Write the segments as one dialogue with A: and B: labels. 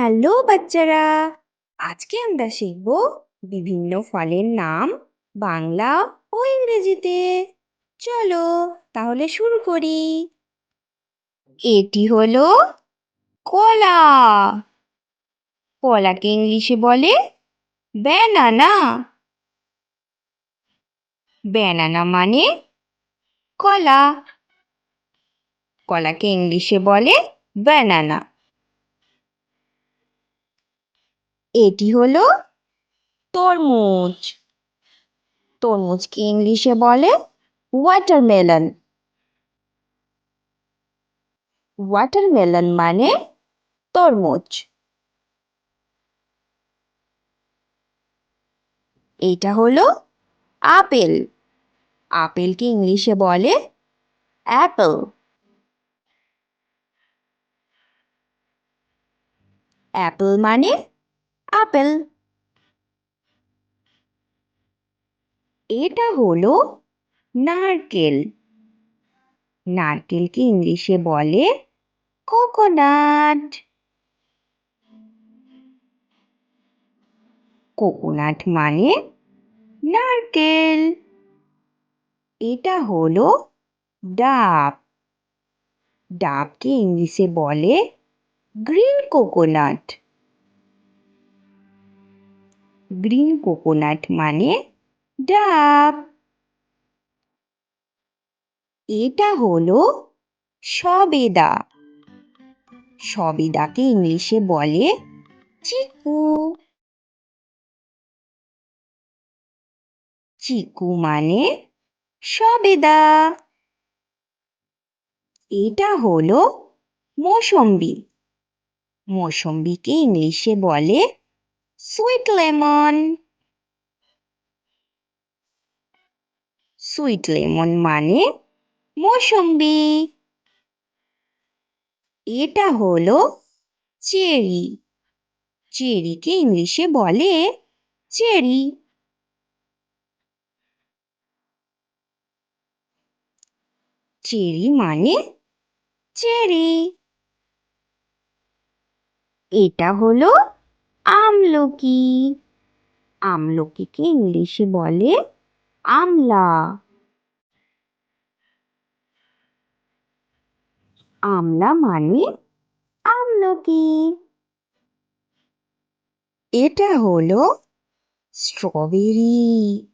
A: Hello বাচ্চারা, আজকে আমরা শিখব বিভিন্ন ফলের নাম বাংলা ও ইংরেজিতে। চলো তাহলে শুরু করি। এটি হলো কলা। কলাকে ইংলিশে বলে ব্যানানা। ব্যানানা মানে কলা। কলাকে ইংলিশে বলে ব্যানানা। এটি হলো তরমুজ। তরমুজকে ইংলিশে বলে ওয়াটারমেলন। ওয়াটারমেলন মানে তরমুজ। এটা হলো আপেল। আপেলকে ইংলিশে বলে অ্যাপেল। অ্যাপেল মানে আপেল। এটা হলো নারকেল। নারকেলকে ইংলিশে বলে কোকোনাট। কোকোনাট মানে নারকেল। এটা হলো ডাব। ডাবকে ইংলিশে বলে গ্রিন কোকোনাট। গ্রিন কোকোনাট মানে ডাব। এটা হলো সবেদা। সবেদাকে ইংলিশে বলে চিকু। চিকু মানে সবেদা। এটা হলো মৌসম্বি। মৌসম্বিকে ইংলিশে বলে সুইট লেমন। সুইট লেমন মানে মৌসম্বি। এটা হলো চেরি। চেরিকে ইংলিশে বলে চেরি। চেরি মানে চেরি। এটা হলো আমলকি। আমলকিকে ইংলিশে বলে আমলা। আমলা মানে আমলকি। এটা হলো স্ট্রবেরি।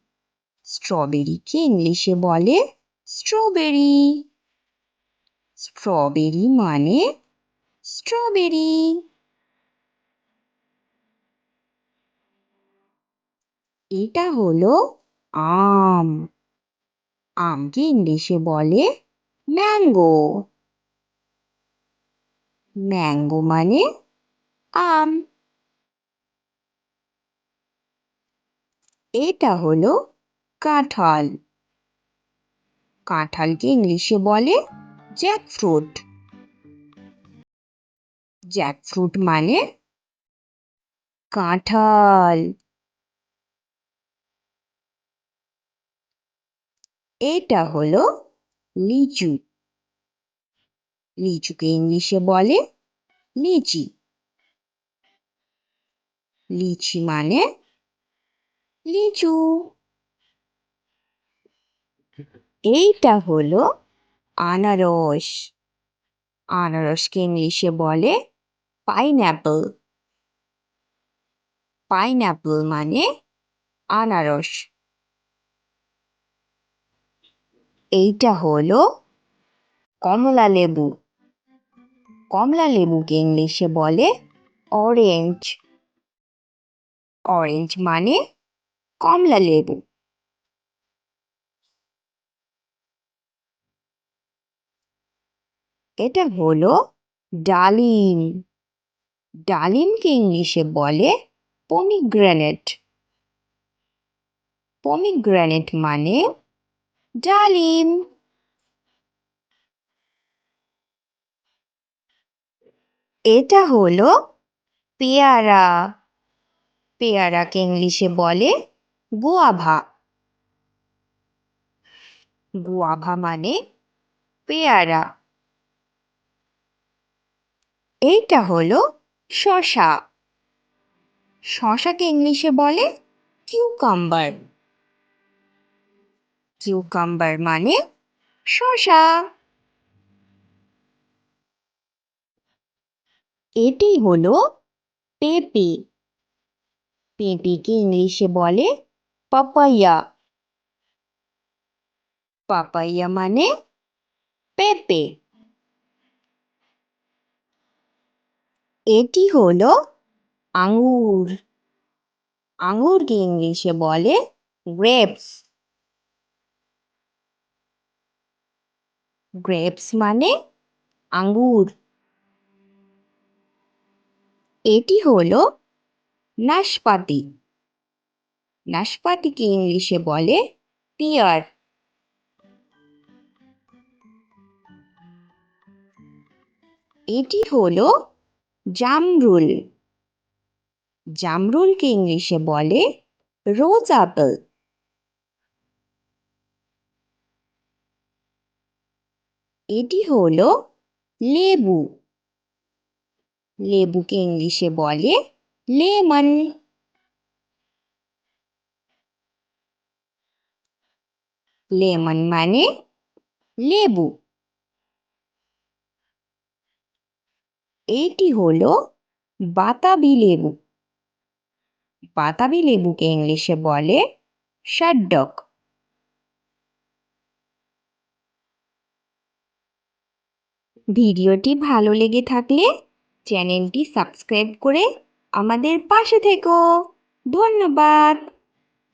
A: স্ট্রবেরিকে ইংলিশে বলে স্ট্রবেরি। স্ট্রবেরি মানে স্ট্রবেরি। এটা হলো আম। আমকে ইংলিশে বলে ম্যাঙ্গো। ম্যাঙ্গো মানে আম। এটা হলো কাঁঠাল। কাঁঠালকে ইংলিশে বলে জ্যাকফ্রুট। জ্যাকফ্রুট মানে কাঁঠাল। এটা হলো লিচু। লিচুকে ইংলিশে বলে লিচি। লিচি মানে লিচু। এইটা হলো আনারস। আনারসকে ইংলিশে বলে পাইনঅ্যাপল। পাইনঅ্যাপল মানে আনারস। এইটা হলো কমলা লেবু। কমলা লেবুকে ইংলিশে বলে অরেঞ্জ। অরেঞ্জ মানে কমলা লেবু। এটা হলো ডালিম। ডালিমকে ইংলিশে বলে পমিগ্রেনেট। পমিগ্রেনেট মানে ডালিম। এটা হলো পেয়ারা। পেয়ারাকে ইংলিশে বলে গুয়াভা। গুয়াভা মানে পেয়ারা। এইটা হলো শসা। শসাকে ইংলিশে বলে কিউকাম্বার। কিউকাম্বার মানে শসা। এটি হলো পেঁপে। পেঁপেকে ইংলিশে বলে পাপাইয়া। পাপাইয়া মানে পেঁপে। এটি হলো আঙ্গুর। আঙ্গুরকে ইংলিশে বলে গ্রেপস। গ্রেপস মানে আঙ্গুর। এটি হলো নাশপাতি। নাশপাতিকে ইংলিশে বলে পিয়ার। এটি হলো জামরুল। জামরুলকে ইংলিশে বলে রোজ আপেল। এটি হলো লেবু। লেবুকে ইংলিশে বলে লেমন। লেমন মানে লেবু। এটি হলো বাতাবি লেবু। বাতাবি লেবুকে ইংলিশে বলে শাড্ডক। ভিডিওটি ভালো লেগে থাকলে চ্যানেলটি সাবস্ক্রাইব করে আমাদের পাশে থেকো। ধন্যবাদ।